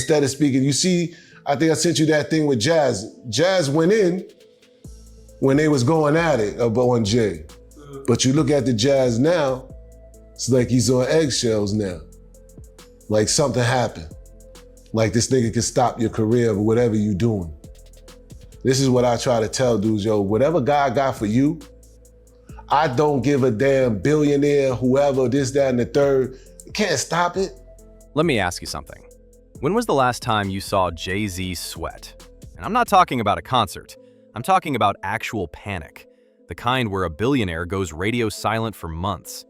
instead of speaking. You see, I think I sent you that thing with Jazz. Jazz went in when they was going at it on Jay. But you look at the Jazz now, it's like he's on eggshells now. Like something happened. Like this nigga can stop your career or whatever you doing. This is what I try to tell dudes, yo, whatever God got for you, I don't give a damn billionaire, whoever, this, that, and the third. You can't stop it. Let me ask you something. When was the last time you saw Jay-Z sweat? And I'm not talking about a concert. I'm talking about actual panic. The kind where a billionaire goes radio silent for months.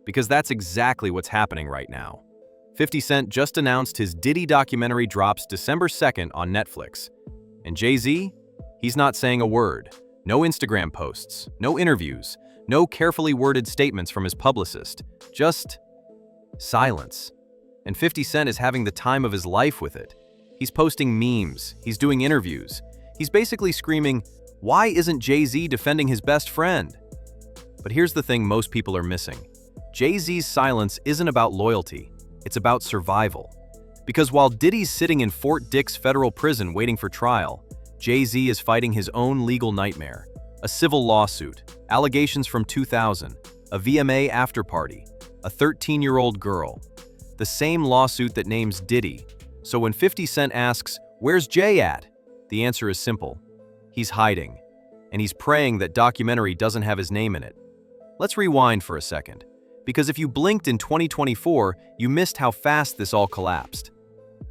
Because that's exactly what's happening right now. 50 Cent just announced his Diddy documentary drops December 2nd on Netflix. And Jay-Z? He's not saying a word. No Instagram posts, no interviews, no carefully worded statements from his publicist. Just silence. And 50 Cent is having the time of his life with it. He's posting memes, he's doing interviews. He's basically screaming, why isn't Jay-Z defending his best friend? But here's the thing most people are missing. Jay-Z's silence isn't about loyalty, it's about survival. Because while Diddy's sitting in Fort Dix federal prison waiting for trial, Jay-Z is fighting his own legal nightmare. A civil lawsuit, allegations from 2000, a VMA after-party, a 13-year-old girl. The same lawsuit that names Diddy. So when 50 Cent asks, where's Jay at? The answer is simple. He's hiding. And he's praying that documentary doesn't have his name in it. Let's rewind for a second. Because if you blinked in 2024, you missed how fast this all collapsed.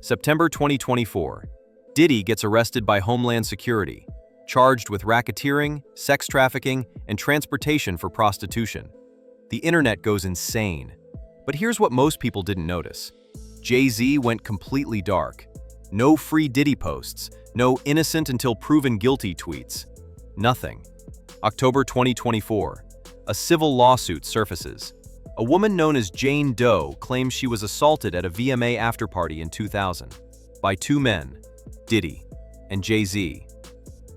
September 2024. Diddy gets arrested by Homeland Security, charged with racketeering, sex trafficking, and transportation for prostitution. The internet goes insane. But here's what most people didn't notice. Jay-Z went completely dark. No free Diddy posts, no innocent until proven guilty tweets. Nothing. October 2024. A civil lawsuit surfaces. A woman known as Jane Doe claims she was assaulted at a VMA afterparty in 2000 by two men, Diddy and Jay-Z.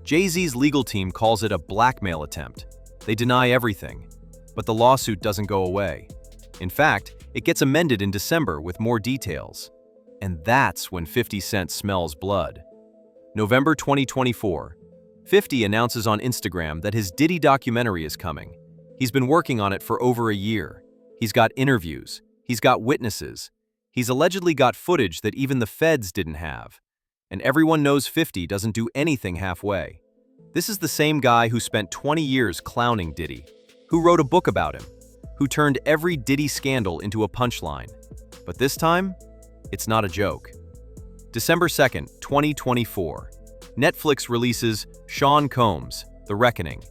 Jay-Z's legal team calls it a blackmail attempt. They deny everything, but the lawsuit doesn't go away. In fact, it gets amended in December with more details. And that's when 50 Cent smells blood. November 2024. 50 announces on Instagram that his Diddy documentary is coming. He's been working on it for over a year. He's got interviews. He's got witnesses. He's allegedly got footage that even the feds didn't have. And everyone knows 50 doesn't do anything halfway. This is the same guy who spent 20 years clowning Diddy, who wrote a book about him, who turned every Diddy scandal into a punchline. But this time, it's not a joke. December 2nd, 2024. Netflix releases Sean Combs, The Reckoning.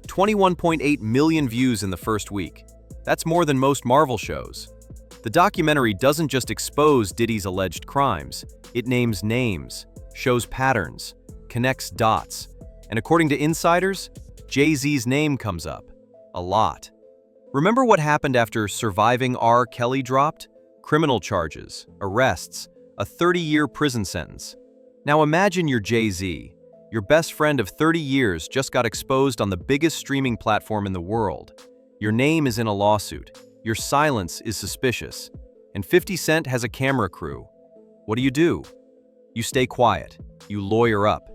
21.8 million views in the first week. That's more than most Marvel shows. The documentary doesn't just expose Diddy's alleged crimes, it names names, shows patterns, connects dots. And according to insiders, Jay-Z's name comes up. A lot. Remember what happened after Surviving R. Kelly dropped? Criminal charges, arrests, a 30-year prison sentence. Now imagine you're Jay-Z. Your best friend of 30 years just got exposed on the biggest streaming platform in the world. Your name is in a lawsuit. Your silence is suspicious. And 50 Cent has a camera crew. What do? You stay quiet, you lawyer up,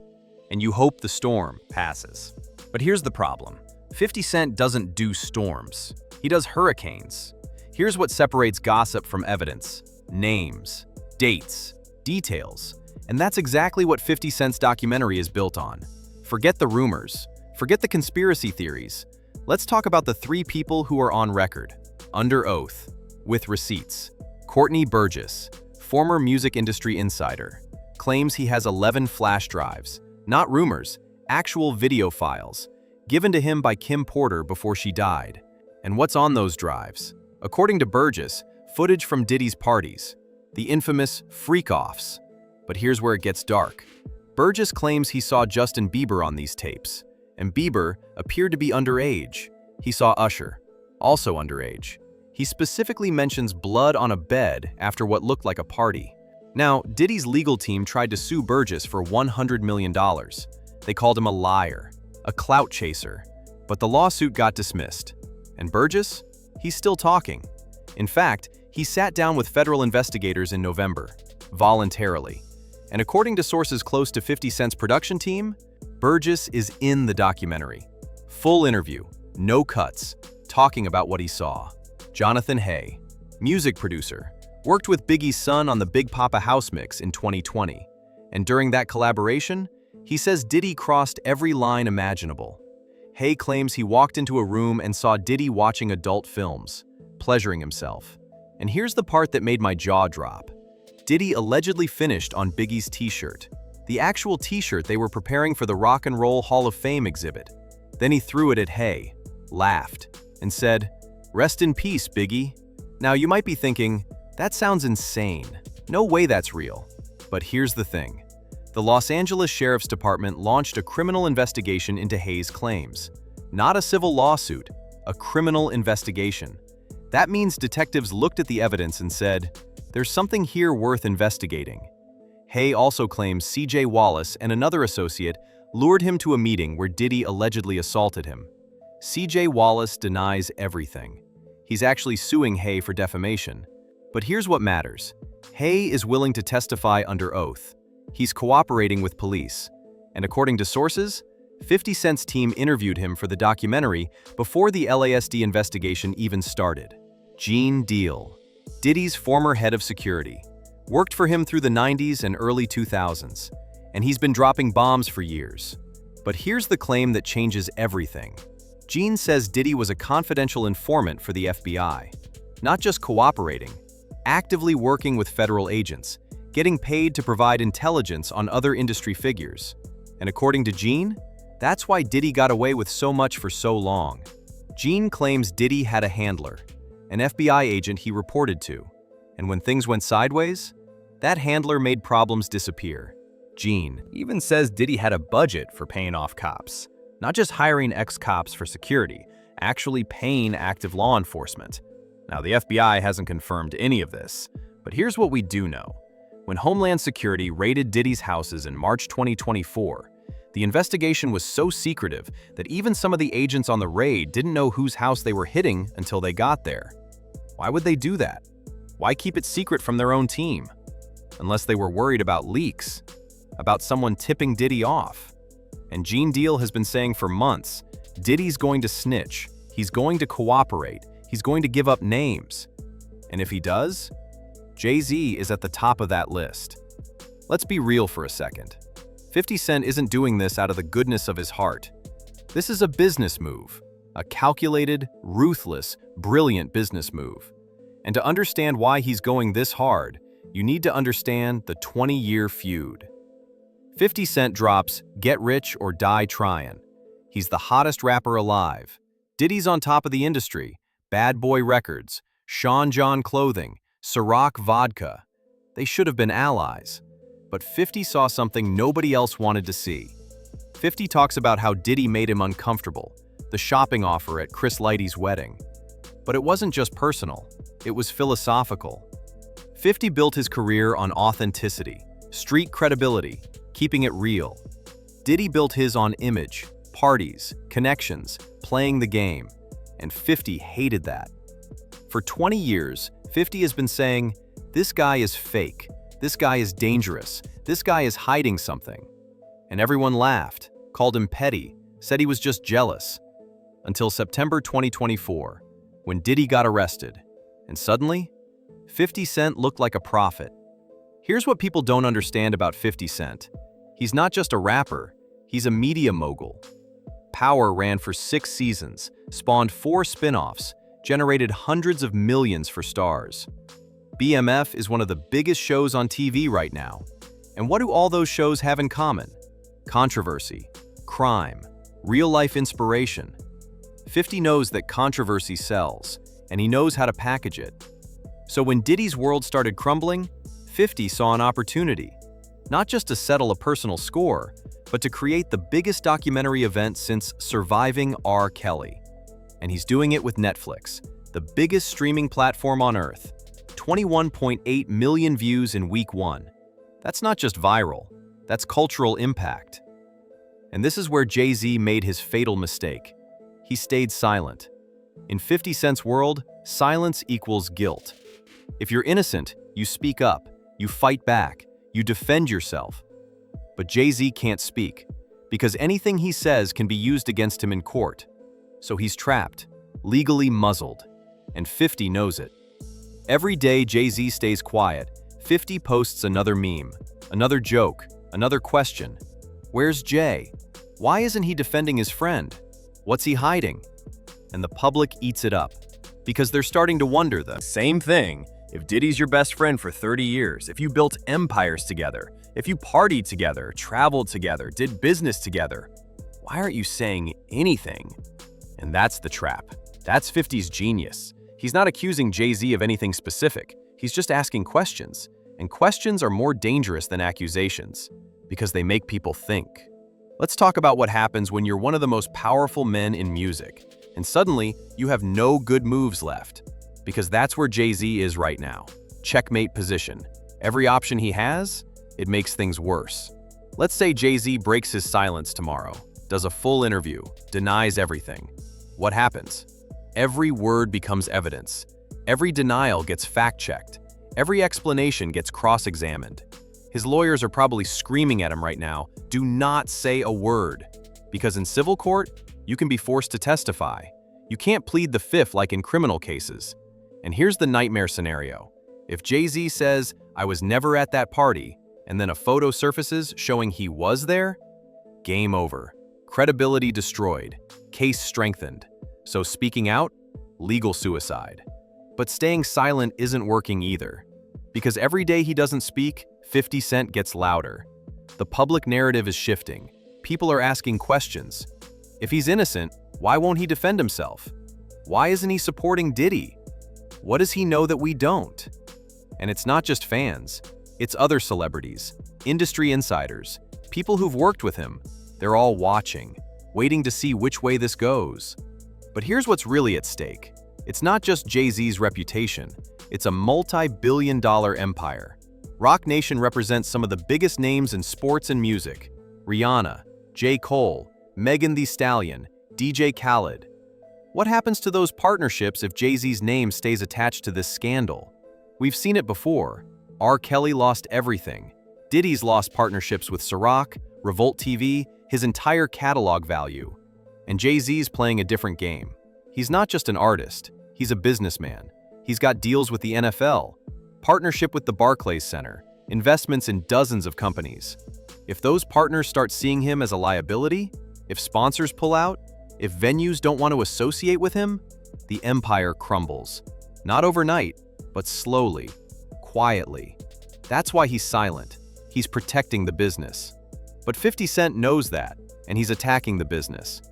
and you hope the storm passes. But here's the problem. 50 Cent doesn't do storms. He does hurricanes. Here's what separates gossip from evidence. Names, dates, details. And that's exactly what 50 Cent's documentary is built on. Forget the rumors. Forget the conspiracy theories. Let's talk about the three people who are on record, under oath, with receipts. Courtney Burgess, former music industry insider, claims he has 11 flash drives, not rumors, actual video files, given to him by Kim Porter before she died. And what's on those drives? According to Burgess, footage from Diddy's parties, the infamous freak-offs. But here's where it gets dark. Burgess claims he saw Justin Bieber on these tapes, and Bieber appeared to be underage. He saw Usher, also underage. He specifically mentions blood on a bed after what looked like a party. Now, Diddy's legal team tried to sue Burgess for $100 million. They called him a liar, a clout chaser, but the lawsuit got dismissed. And Burgess? He's still talking. In fact, he sat down with federal investigators in November, voluntarily. And according to sources close to 50 Cent's production team, Burgess is in the documentary. Full interview, no cuts, talking about what he saw. Jonathan Hay, music producer, worked with Biggie's son on the Big Papa House mix in 2020. And during that collaboration, he says Diddy crossed every line imaginable. Hay claims he walked into a room and saw Diddy watching adult films, pleasuring himself. And here's the part that made my jaw drop. Diddy allegedly finished on Biggie's t-shirt, the actual t-shirt they were preparing for the Rock and Roll Hall of Fame exhibit. Then he threw it at Hay, laughed, and said, "Rest in peace, Biggie." Now you might be thinking, that sounds insane. No way that's real. But here's the thing. The Los Angeles Sheriff's Department launched a criminal investigation into Hay's claims. Not a civil lawsuit, a criminal investigation. That means detectives looked at the evidence and said, there's something here worth investigating. Hay also claims C.J. Wallace and another associate lured him to a meeting where Diddy allegedly assaulted him. C.J. Wallace denies everything. He's actually suing Hay for defamation. But here's what matters. Hay is willing to testify under oath. He's cooperating with police. And according to sources, 50 Cent's team interviewed him for the documentary before the LASD investigation even started. Gene Deal, Diddy's former head of security, worked for him through the 90s and early 2000s, and he's been dropping bombs for years. But here's the claim that changes everything. Gene says Diddy was a confidential informant for the FBI, not just cooperating, actively working with federal agents, getting paid to provide intelligence on other industry figures. And according to Gene, that's why Diddy got away with so much for so long. Gene claims Diddy had a handler, an FBI agent he reported to, and when things went sideways, that handler made problems disappear. Gene even says Diddy had a budget for paying off cops, not just hiring ex-cops for security, actually paying active law enforcement. Now, the FBI hasn't confirmed any of this, but here's what we do know. When Homeland Security raided Diddy's houses in March 2024, the investigation was so secretive that even some of the agents on the raid didn't know whose house they were hitting until they got there. Why would they do that? Why keep it secret from their own team? Unless they were worried about leaks, about someone tipping Diddy off. And Gene Deal has been saying for months, Diddy's going to snitch, he's going to cooperate, he's going to give up names. And if he does, Jay-Z is at the top of that list. Let's be real for a second. 50 Cent isn't doing this out of the goodness of his heart. This is a business move, a calculated, ruthless, brilliant business move. And to understand why he's going this hard, you need to understand the 20-year feud. 50 Cent drops Get Rich or Die Tryin'. He's the hottest rapper alive. Diddy's on top of the industry, Bad Boy Records, Sean John Clothing, Ciroc Vodka. They should have been allies. But 50 saw something nobody else wanted to see. 50 talks about how Diddy made him uncomfortable, the shopping offer at Chris Lighty's wedding. But it wasn't just personal, it was philosophical. 50 built his career on authenticity, street credibility, keeping it real. Diddy built his on image, parties, connections, playing the game. And 50 hated that. For 20 years, 50 has been saying, this guy is fake, this guy is dangerous, this guy is hiding something. And everyone laughed, called him petty, said he was just jealous. Until September 2024, when Diddy got arrested. And suddenly, 50 Cent looked like a prophet. Here's what people don't understand about 50 Cent. He's not just a rapper, he's a media mogul. Power ran for 6 seasons, spawned 4 spin-offs, generated hundreds of millions for stars. BMF is one of the biggest shows on TV right now. And what do all those shows have in common? Controversy, crime, real-life inspiration. 50 knows that controversy sells, and he knows how to package it. So when Diddy's world started crumbling, 50 saw an opportunity, not just to settle a personal score, but to create the biggest documentary event since Surviving R. Kelly. And he's doing it with Netflix, the biggest streaming platform on earth. 21.8 million views in week 1. That's not just viral, that's cultural impact. And this is where Jay-Z made his fatal mistake. He stayed silent. In 50 Cent's world, silence equals guilt. If you're innocent, you speak up, you fight back, You defend yourself. But Jay-Z can't speak, because anything he says can be used against him in court. So he's trapped, legally muzzled, and 50 knows it. Every day Jay-Z stays quiet, 50 posts another meme, another joke, another question. Where's Jay? Why isn't he defending his friend? What's he hiding? And the public eats it up, because they're starting to wonder the same thing. If Diddy's your best friend for 30 years, if you built empires together, if you partied together, traveled together, did business together, why aren't you saying anything? And that's the trap. That's 50's genius. He's not accusing Jay-Z of anything specific. He's just asking questions. And questions are more dangerous than accusations, because they make people think. Let's talk about what happens when you're one of the most powerful men in music, and suddenly you have no good moves left. Because that's where Jay-Z is right now. Checkmate position. Every option he has, it makes things worse. Let's say Jay-Z breaks his silence tomorrow, does a full interview, denies everything. What happens? Every word becomes evidence. Every denial gets fact-checked. Every explanation gets cross-examined. His lawyers are probably screaming at him right now, do not say a word. Because in civil court, you can be forced to testify. You can't plead the fifth like in criminal cases. And here's the nightmare scenario. If Jay-Z says, I was never at that party, and then a photo surfaces showing he was there, game over. Credibility destroyed. Case strengthened. So speaking out? Legal suicide. But staying silent isn't working either. Because every day he doesn't speak, 50 Cent gets louder. The public narrative is shifting. People are asking questions. If he's innocent, why won't he defend himself? Why isn't he supporting Diddy? What does he know that we don't? And it's not just fans. It's other celebrities, industry insiders, people who've worked with him. They're all watching, waiting to see which way this goes. But here's what's really at stake. It's not just Jay-Z's reputation. It's a multi-billion-dollar empire. Roc Nation represents some of the biggest names in sports and music. Rihanna, J. Cole, Megan Thee Stallion, DJ Khaled. What happens to those partnerships if Jay-Z's name stays attached to this scandal? We've seen it before. R. Kelly lost everything. Diddy's lost partnerships with Ciroc, Revolt TV, his entire catalog value. And Jay-Z's playing a different game. He's not just an artist, he's a businessman. He's got deals with the NFL, partnership with the Barclays Center, investments in dozens of companies. If those partners start seeing him as a liability, if sponsors pull out, if venues don't want to associate with him, the empire crumbles. Not overnight, but slowly, quietly. That's why he's silent. He's protecting the business. But 50 Cent knows that, and he's attacking the business.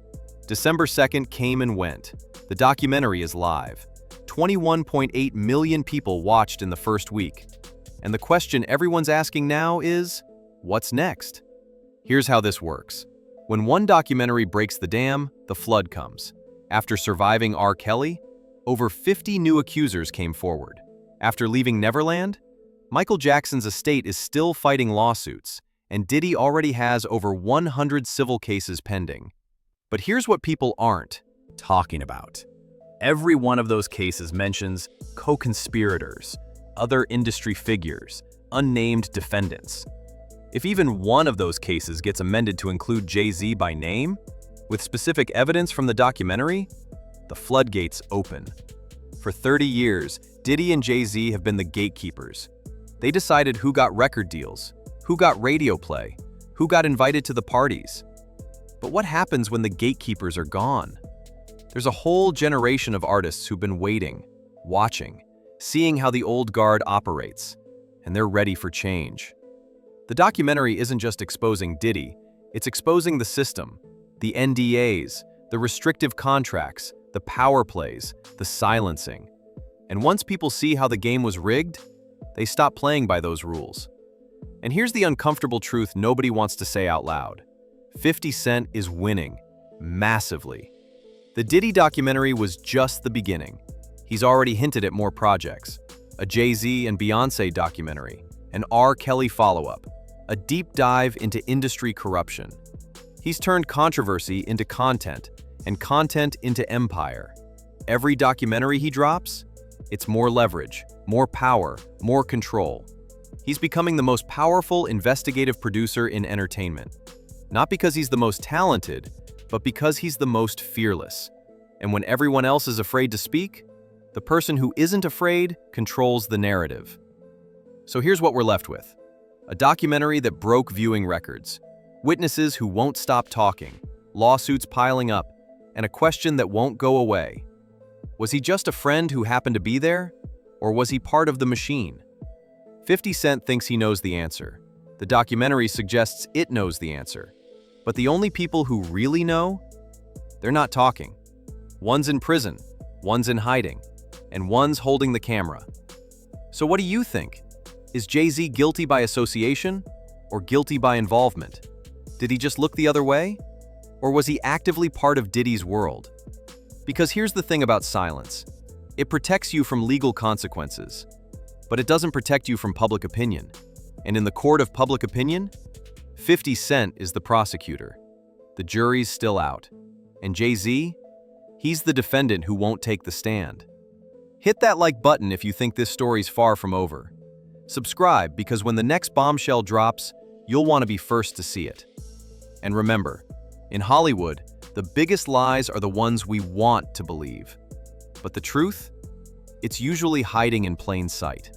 December 2nd came and went. The documentary is live. 21.8 million people watched in the first week. And the question everyone's asking now is, what's next? Here's how this works. When one documentary breaks the dam, the flood comes. After surviving R. Kelly, over 50 new accusers came forward. After leaving Neverland, Michael Jackson's estate is still fighting lawsuits, and Diddy already has over 100 civil cases pending. But here's what people aren't talking about. Every one of those cases mentions co-conspirators, other industry figures, unnamed defendants. If even one of those cases gets amended to include Jay-Z by name, with specific evidence from the documentary, the floodgates open. For 30 years, Diddy and Jay-Z have been the gatekeepers. They decided who got record deals, who got radio play, who got invited to the parties. But what happens when the gatekeepers are gone? There's a whole generation of artists who've been waiting, watching, seeing how the old guard operates, and they're ready for change. The documentary isn't just exposing Diddy, it's exposing the system, the NDAs, the restrictive contracts, the power plays, the silencing. And once people see how the game was rigged, they stop playing by those rules. And here's the uncomfortable truth nobody wants to say out loud. 50 Cent is winning, massively. The Diddy documentary was just the beginning. He's already hinted at more projects. A Jay-Z and Beyoncé documentary, an R. Kelly follow-up, a deep dive into industry corruption. He's turned controversy into content, and content into empire. Every documentary he drops, it's more leverage, more power, more control. He's becoming the most powerful investigative producer in entertainment. Not because he's the most talented, but because he's the most fearless. And when everyone else is afraid to speak, the person who isn't afraid controls the narrative. So here's what we're left with. A documentary that broke viewing records, witnesses who won't stop talking, lawsuits piling up, and a question that won't go away. Was he just a friend who happened to be there? Or was he part of the machine? 50 Cent thinks he knows the answer. The documentary suggests it knows the answer. But the only people who really know, they're not talking. One's in prison, one's in hiding, and one's holding the camera. So what do you think? Is Jay-Z guilty by association or guilty by involvement? Did he just look the other way? Or was he actively part of Diddy's world? Because here's the thing about silence. It protects you from legal consequences, but it doesn't protect you from public opinion. And in the court of public opinion, 50 Cent is the prosecutor. The jury's still out. And Jay-Z? He's the defendant who won't take the stand. Hit that like button if you think this story's far from over. Subscribe because when the next bombshell drops, you'll want to be first to see it. And remember, in Hollywood, the biggest lies are the ones we want to believe. But the truth? It's usually hiding in plain sight.